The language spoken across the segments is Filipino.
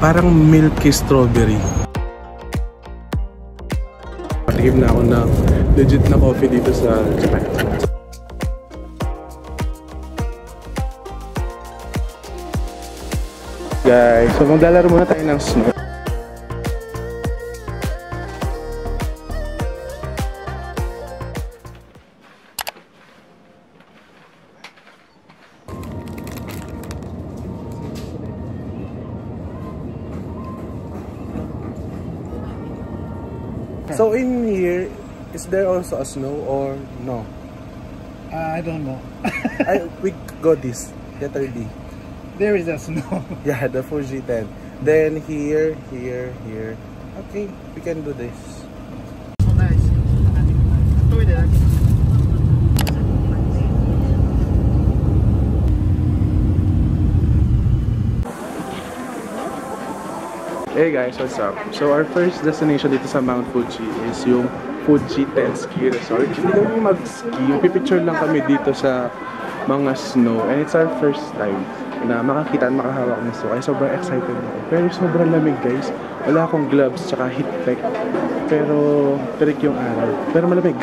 Parang milky strawberry. Patikim na ako ng legit na coffee dito sa Japan. Guys, so maglalaro muna tayo ng snow. So in here, is there also a snow or no? I don't know. We go this, letter D. There is a snow. Yeah, the Fuji 10. Then here. Okay, we can do this. So nice. Hey guys, what's up? So our first destination dito sa Mount Fuji is yung Fuji 10 Ski Resort. Hindi kami mag-ski, yung pipicture lang kami dito sa mga snow. And it's our first time na makakita at makahawak ng snow. Kaya sobrang excited ako. Pero sobrang lamig guys. Wala akong gloves tsaka heat tech. Pero trick yung araw. Pero malamig.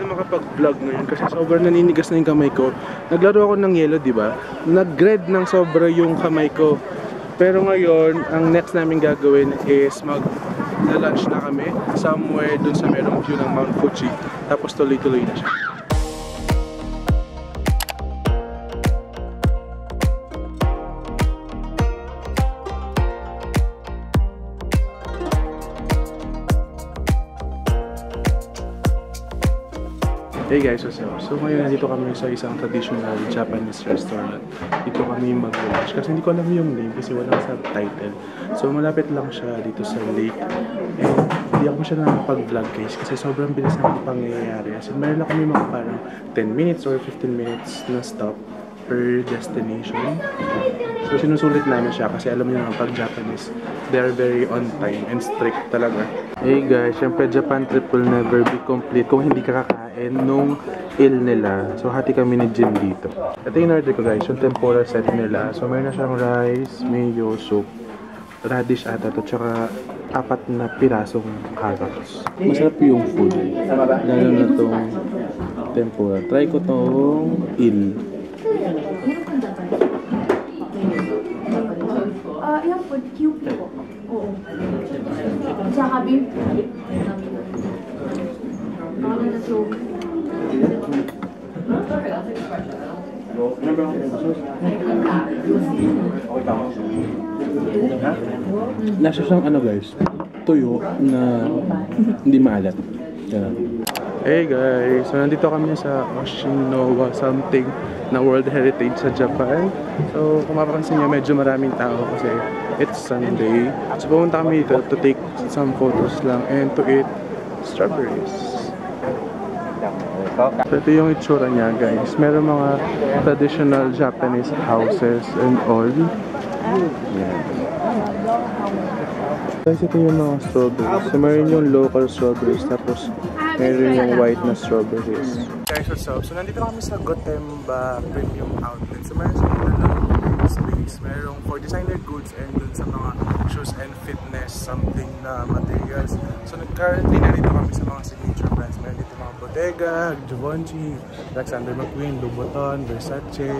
Makapag-vlog ngayon kasi sobrang naninigas na yung kamay ko. Naglaro ako ng yelo, di ba? Nag-red ng sobra yung kamay ko. Pero ngayon, ang next namin gagawin is mag-lunch na kami somewhere dun sa merong view ng Mount Fuji. Tapos tuloy-tuloy na siya. Hey guys, what's up? So ngayon nandito kami sa isang traditional Japanese restaurant. Dito kami mag-lunch kasi hindi ko alam yung name kasi walang subtitle. So malapit lang siya dito sa lake. And hindi ako siya nakapag-vlog guys kasi sobrang bilis ng pangyayari. So meron lang kami mga parang 10 minutes or 15 minutes na stop per destination. So sinusulit namin siya kasi alam niyo naman pag Japanese, they are very on time and strict talaga. Hey guys, syempre Japan trip will never be complete kung hindi ka kakain nung il nila. So hati kami ni Jin dito. Ito yung order ko guys, yung tempura set nila. So meron na siyang rice, mayo, soup, radish ata to, tsaka 4 na pirasong carrots. Masarap yung food. Lalo na tong tempura. Try ko tong il. Yung food cube po. Oo. Tsaka beef. Nasa siyang ano guys, tuyo na hindi maalat. Ganun. Hey guys, so nandito kami sa Oshinowa something na World Heritage sa Japan. So kung mapapansin nyo, medyo maraming tao kasi it's Sunday. So pumunta kami dito to take some photos lang and to eat strawberries. So ito yung itsura niya guys. Meron mga traditional Japanese houses and all. Yan. Guys, ito yung mga strawberries. So meron yung local strawberries tapos meron yung white na strawberries. Guys, what's up? So nandito kami sa Gotemba Premium Outlet. So meron silang space. Merong for designer goods and dun sa mga shoes and fitness something na materials. So currently nandito kami sa mga signature brands. Meron dito mga Bottega, Givenchy, Alexander McQueen, Louboutin, Versace.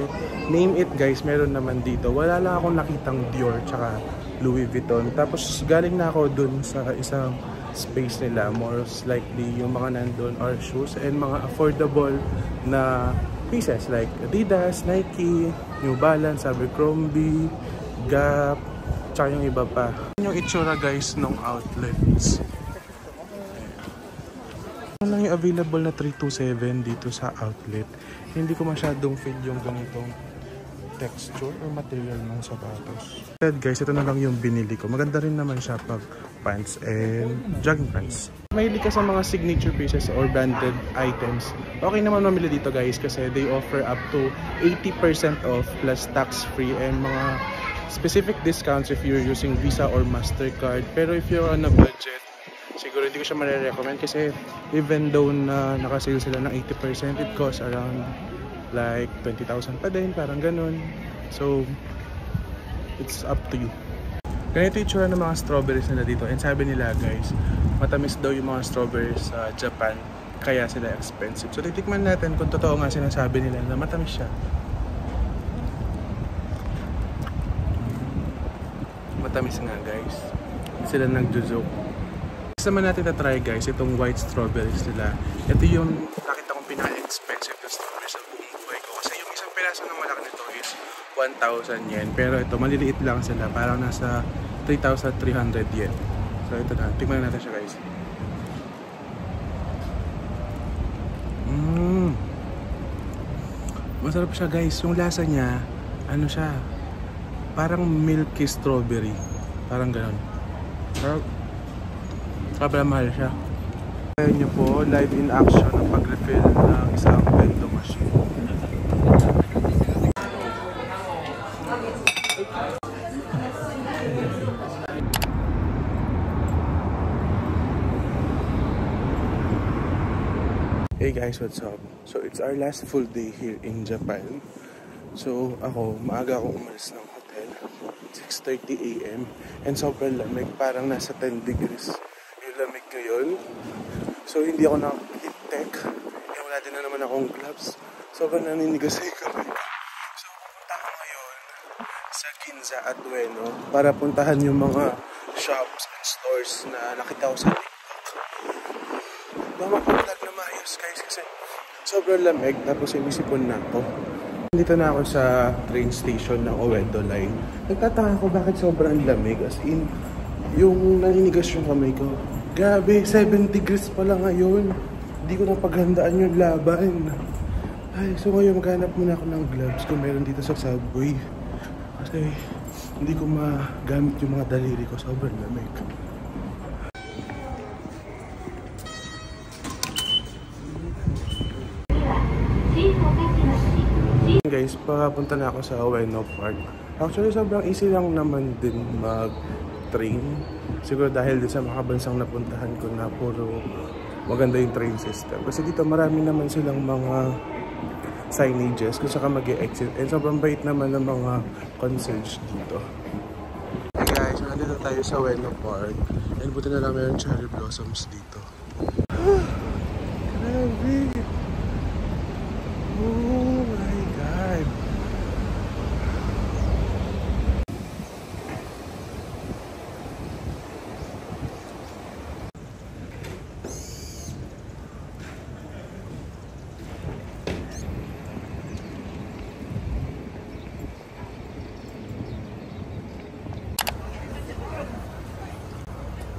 Name it guys, meron naman dito. Wala lang akong nakitang Dior tsaka Louis Vuitton. Tapos galing na ako dun sa isang space nila. More likely yung mga nandun are shoes and mga affordable na pieces like Adidas, Nike, New Balance, Abercrombie, Gap, tsaka yung iba pa. Yung itsura guys ng outlets. Ano lang yung available na 327 dito sa outlet. Hindi ko masyadong feel yung ganitong texture or material ng sapatos. Guys, ito na lang yung binili ko. Maganda rin naman siya pag pants and jogging pants. Mahilig ka sa mga signature pieces or branded items, okay naman mamili dito guys kasi they offer up to 80% off plus tax-free and mga specific discounts if you're using Visa or MasterCard. Pero if you're on a budget, siguro hindi ko siya marirecommend kasi even though na nakasale sila ng 80%, it costs around like 20,000 pa din, parang ganun. So, it's up to you. Ganito yung tsura ng mga strawberries nila dito. And sabi nila guys, matamis daw yung mga strawberries sa Japan, kaya sila expensive. So titikman natin kung totoo nga sinasabi nila na matamis siya. Matamis nga guys. Hindi sila nagjo-joke. Next naman natin na-try guys, itong white strawberries nila. Ito yung nakita kong pinaka-expensive na strawberries sa buong buhay ko. Kasi yung isang piraso ng malaki nito is 1,000 yen. Pero ito, maliliit lang sila. Parang nasa 3,300 yen. So ito na, tingnan natin siya guys. Masarap siya guys. Yung lasa niya, ano siya, parang milky strawberry. Parang ganon. Pero, sobrang mahal siya. Ayan nyo po, live in action ang pag-refill ng isang bento machine. Hey guys, what's up? So it's our last full day here in Japan. So ako, maaga akong umalis ng hotel, 6:30 AM, and sobrang lamig, parang nasa 10 degrees yung lamig ngayon. So hindi ako nakapag-heat tech, wala din na naman akong gloves, sobrang naninigas yung kamay ko. So pupunta ako ngayon sa Ginza at Ueno para puntahan yung mga shops and stores na nakita ko sa makapaglag na maayos guys kasi sobrang lamig, tapos inisipon na ako. Dito na ako sa train station ng Uedo Line. Nagtataka ko bakit sobrang lamig, as in yung naninigas yung kamay ko. Grabe, 7 degrees pala ngayon. Hindi ko napaghandaan yung laban. Ay, so ngayon maghanap muna ako ng gloves kung meron dito sa subway. Kasi hindi ko magamit yung mga daliri ko, sobrang lamig. Guys, papunta na ako sa Ueno Park. Actually, sobrang easy lang naman din mag-train. Siguro dahil din sa makabansang napuntahan ko na puro maganda yung train system. Kasi dito marami naman silang mga signages kung saan ka mag-e-exit. And sobrang bait naman ng mga concierge dito. Hey guys, nandito tayo sa Ueno Park. And buti na lang mayroong cherry blossoms dito. Grabe! Oh my God!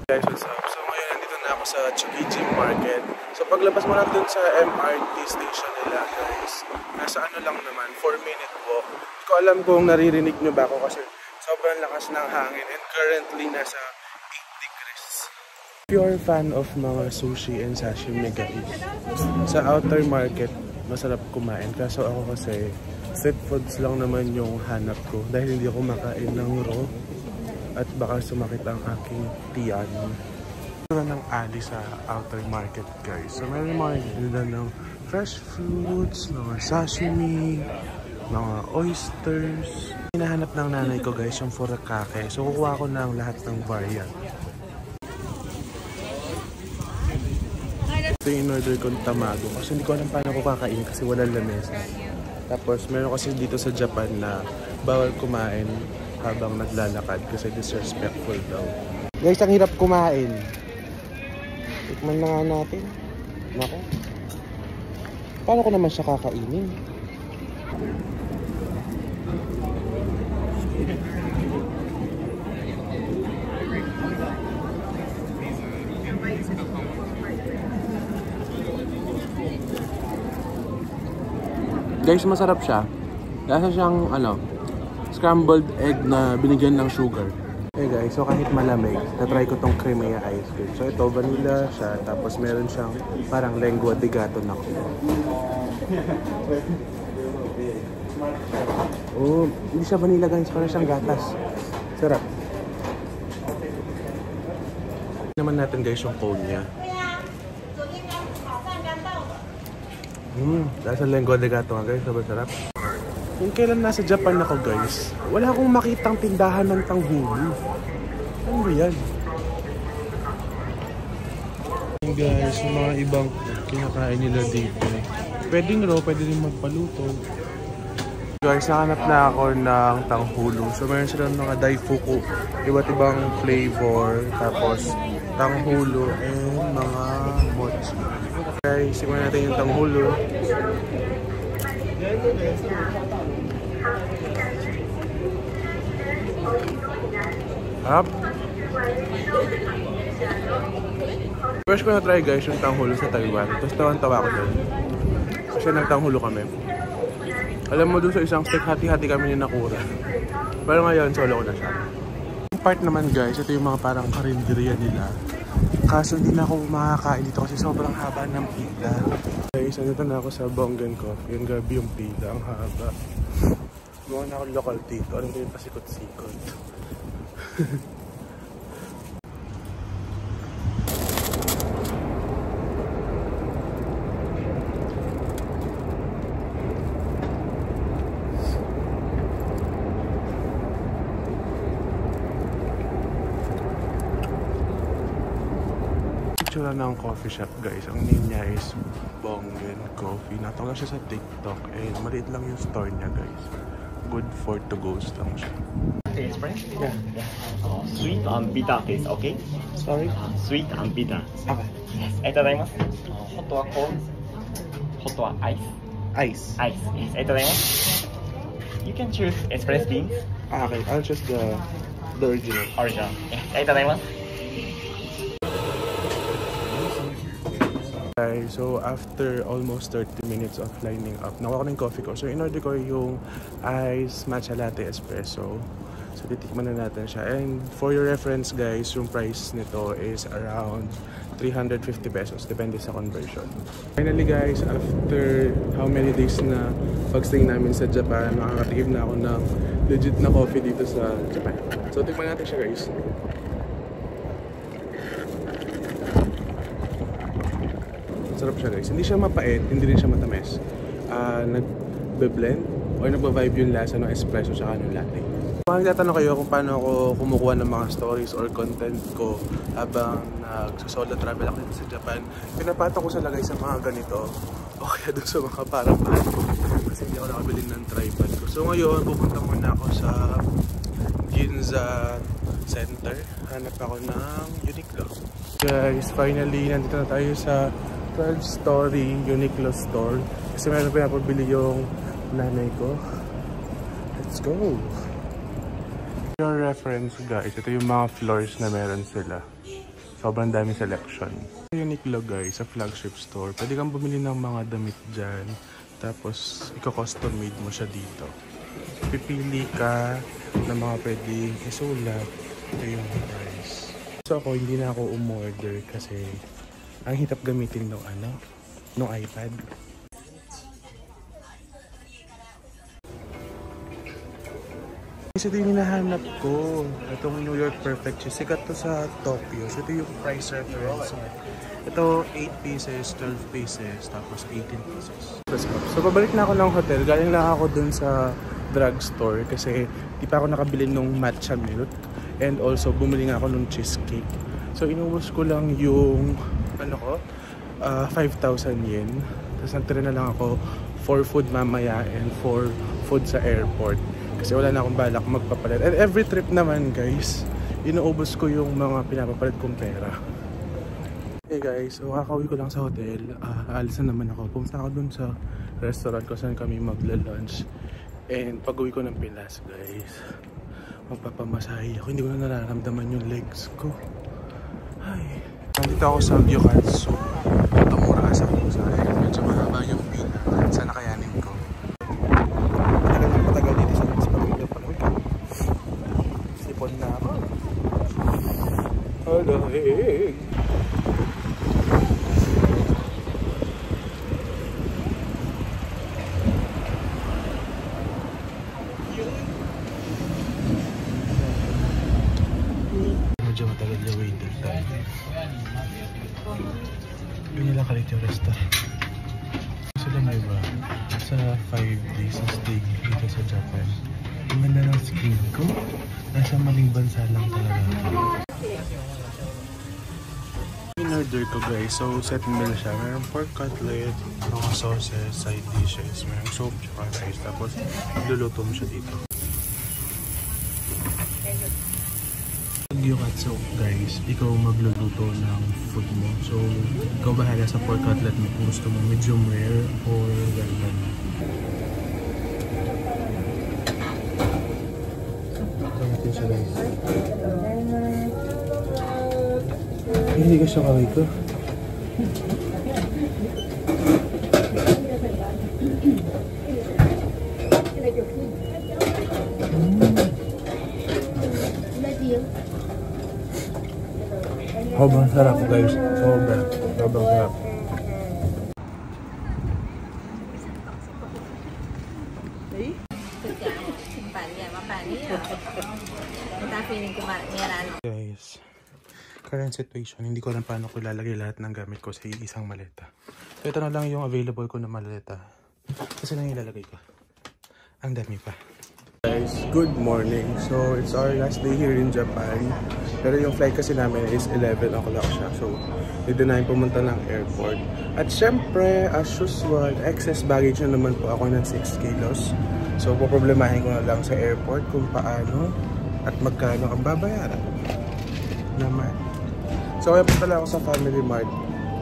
Guys, what's up? So ngayon nandito na ako sa Tsukiji Market. So paglabas mo lang dun sa MRT station nila guys, nasa ano lang naman, 4-minute walk. Hindi ko alam kung naririnig nyo ba ako kasi sobrang lakas ng hangin and currently nasa 8 degrees. If you're a fan of mga sushi and sashimi guys, sa outer market masarap kumain. Kaso ako kasi street foods lang naman yung hanap ko dahil hindi ako makain ng raw. At baka sumakit ang aking tiyan. Ito ng ali sa outer market guys. So meron mga nila ng fresh fruits, mga sashimi, mga oysters. Hinahanap ng nanay ko guys yung furikake. So kukuha ko ng lahat ng variant. Ito yung in-order kong tamago. Kasi hindi ko alam paano ko kakain kasi walang lamesa. Tapos meron kasi dito sa Japan na bawal kumain habang naglalakad kasi disrespectful daw. Guys, ang hirap kumain. Tikman na nga natin. Nako. Paano ko naman siya kakainin? Guys, masarap siya. Lasa siyang scrambled egg na binigyan ng sugar. Hey guys, so kahit malamig, natry ko tong Crimea ice cream. So ito, vanilla siya, tapos meron siyang parang lengua de gato na ko. Oh, hindi siya vanilla guys, parang siyang gatas. Sarap. Naman natin guys yung cone niya. Nasa lengua de gato nga guys, sobrang sarap. Kung kailan nasa Japan ako guys, wala akong makitang tindahan ng tanghulu. Ano ba yan? Hey guys, yung mga ibang kinakain nila dito. Pwedeng raw, pwede rin magpaluto. Guys, nakanap na ako ng tanghulu. So meron silang mga daifuku, iba't ibang flavor, tapos tanghulu and mga mochi. Guys, simulan natin yung tanghulu. Up. First ko na try guys yung tanghulu sa Taiwan. Tapos tawan-tawa ko doon. Kasi nagtanghulo kami. Alam mo doon sa isang steak, hati-hati kami ni Nakura. Pero ngayon, solo ko na siya. Yung part naman guys, ito yung mga parang karinderya nila. Kaso hindi na ako makakain dito kasi sobrang haba ng pila. Guys, nandito na ako sa Bonggen Coffee. Yung gabi yung pila, ang haba. Mukha na ako local dito. Alam ko yung pasikot-sikot. Picture ng coffee shop guys. Ang name niya is Bonggen Coffee. Natawag siya sa TikTok. And maliit lang yung store niya guys. Good for to goes lang siya. Taste, right? Yeah. Sweet and bitter taste, okay? Sorry? Sweet and bitter. Okay. Yes. いただきます。Hot or cold? Hot or ice? Ice. Ice. Yes. いただきます。You can choose espresso beans, Ah, okay. I'll just the original. original. Yes. いただきます。Guys, so after almost 30 minutes of lining up, nakuha ko na yung coffee ko. So in-order ko yung ice matcha latte espresso. So titikman na natin siya. And for your reference guys, yung price nito is around 350 pesos. Depende sa conversion. Finally guys, after how many days na pagstay namin sa Japan, makakatikim na ako ng legit na coffee dito sa Japan. So tikman natin siya guys. Sarap siya guys. Hindi siya mapait, hindi rin siya matamis. Nagbe-blend or nagba-vibe yung lasa ng espresso sa ng latte. Kung nagtatanong kayo kung paano ako kumukuha ng mga stories or content ko habang nag-solo travel ako dito sa Japan, pinapato ko sa lagay sa mga ganito o kaya doon sa mga parapan kasi hindi ako nakabili ng tripod ko. So ngayon, pupunta muna ako sa Ginza Center. Hanap ako ng Uniqlo. Guys, finally, nandito na tayo sa 12-story Uniqlo store kasi meron pinapabili yung nanay ko. Let's go! Your reference guys, ito yung mga floors na meron sila. Sobrang dami selection. Uniqlo guys, sa flagship store, pwede kang bumili ng mga damit dyan. Tapos, iko-custom made mo siya dito. Pipili ka ng mga pwedeng isulat. Ito yung price. So ako, hindi na ako umorder kasi ang hitap gamitin nung iPad. Ito yung hinahanap ko. Itong New York Perfect Cheese. Sikat to sa Tokyo. So, ito yung price reference. Ito, 8 pieces, 12 pieces, tapos 18 pieces. So, pabalik na ako ng hotel. Galing lang ako dun sa drugstore kasi di pa ako nakabili nung matcha milk. And also, bumili nga ako nung cheesecake. So, inubos ko lang yung 5,000 yen. Tapos nagtira na lang ako for food mamaya and for food sa airport. Kasi wala na akong balak magpapalit. And every trip naman guys, inuubos ko yung mga pinapapalit kong pera. Hey guys, so kakauwi ko lang sa hotel. Aalis na naman ako. Pumunta ako dun sa restaurant ko saan kami magla-lunch. And pag-uwi ko ng Pilas guys, magpapamasahe ako. Hindi ko na nararamdaman yung legs ko. Ay. Nandito ako sa Gyokatsu. Ito mura sa Kusay. Medyo mahaba yung pila. Sana kayanin ko. Matagal dito sa pamilya pa. Sipon na ako. Ganyan lang kalit yung restaurant. Sila na iba sa 5 days na stay dito sa Japan. Ang ganda ng skin ko. Nasa maling bansa lang talaga. In-order ko guys, so set meal siya. Mayroong pork cutlet, mga sauces, side dishes, mayroong soup, tsaka rice. Tapos luluto mo siya dito. Gyukatsu guys, ikaw magluluto ng food mo. So, ikaw bahala sa pork cutlet mo kung gusto mo medium rare or ganun. Ito natin siya guys. Hindi ka siya kaway ko. Sobrang sarap guys. Sobrang sarap. Guys, current situation, hindi ko alam paano ko ilalagay lahat ng gamit ko sa isang maleta. So ito na lang yung available ko na maleta. Kasi lang ilalagay ko. Ang dami pa. Guys, good morning. So it's our last day here in Japan. Pero yung flight kasi namin is 11 o'clock siya. So hindi na pumunta ng airport. At syempre, as usual, excess baggage na naman po ako ng 6 kilos. So poproblemahin ko na lang sa airport kung paano at magkano ang babayaran naman. So kaya punta lang ako sa Family Mart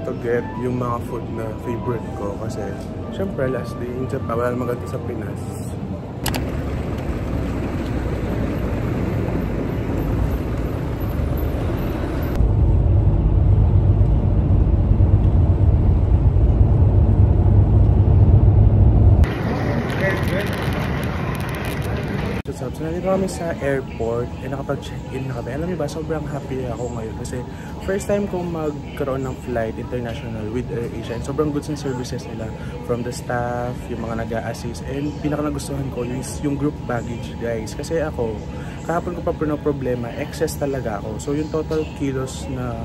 to get yung mga food na favorite ko. Kasi syempre, last day in Japan, wala naman ganito sa Pinas. So nandito kami sa airport nakapag-check-in na kami. Alam niyo ba, sobrang happy ako ngayon kasi first time kong magkaroon ng flight international with AirAsia and sobrang good sa services nila from the staff, yung mga nag-a-assist, and pinaka nagustuhan ko yung group baggage guys. Kasi ako, kahapon ko pa problema, excess talaga ako. So yung total kilos na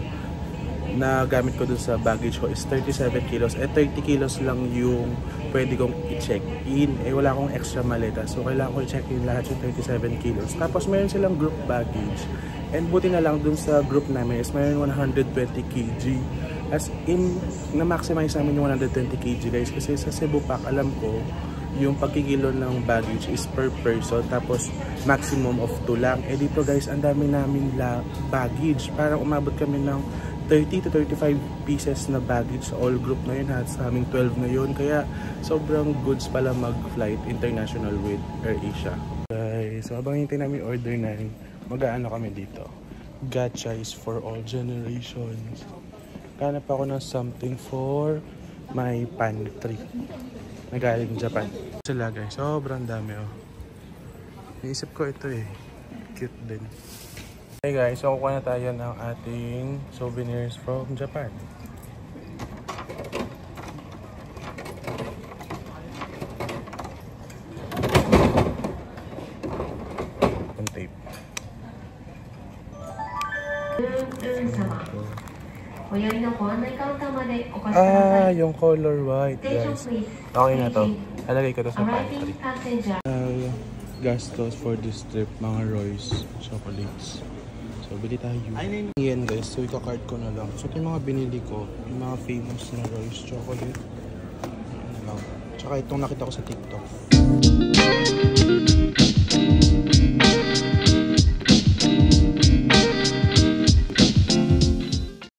gamit ko dun sa baggage ko is 37 kilos. 30 kilos lang yung pwede kong i-check in. Wala akong extra maleta. So, kailangan ko i-check in lahat yung 37 kilos. Tapos, mayroon silang group baggage. And buti na lang dun sa group namin is mayroon 120 kg. As in, na-maximize namin yung 120 kg guys. Kasi sa Cebu Pack, alam ko, yung pagkikilo ng baggage is per person. Tapos, maximum of 2 lang. Dito guys, ang dami namin baggage. Parang umabot kami ng 30 to 35 pieces na baggage sa all group na yun, sa aming 12 na yun. Kaya sobrang goods pala mag-flight international with AirAsia. Guys, so habang hintay namin order na, mag-aano kami dito. Gacha is for all generations. Hanap ako ng something for my pantry. Nagaling Japan. Sila guys, sobrang dami oh. Naisip ko ito eh. Cute din. Hey guys, so kukuha na tayo ng ating souvenirs from Japan. Ang tape. Yung color white guys. Okay na to. Alagay ko to sa pantry. Gastos for this trip, mga Royce chocolates. So, bili tayo. Yan guys, so ika-card ko na lang. So, ito yung mga binili ko. Yung mga famous na Royce chocolate. Ano lang. Tsaka itong nakita ko sa TikTok.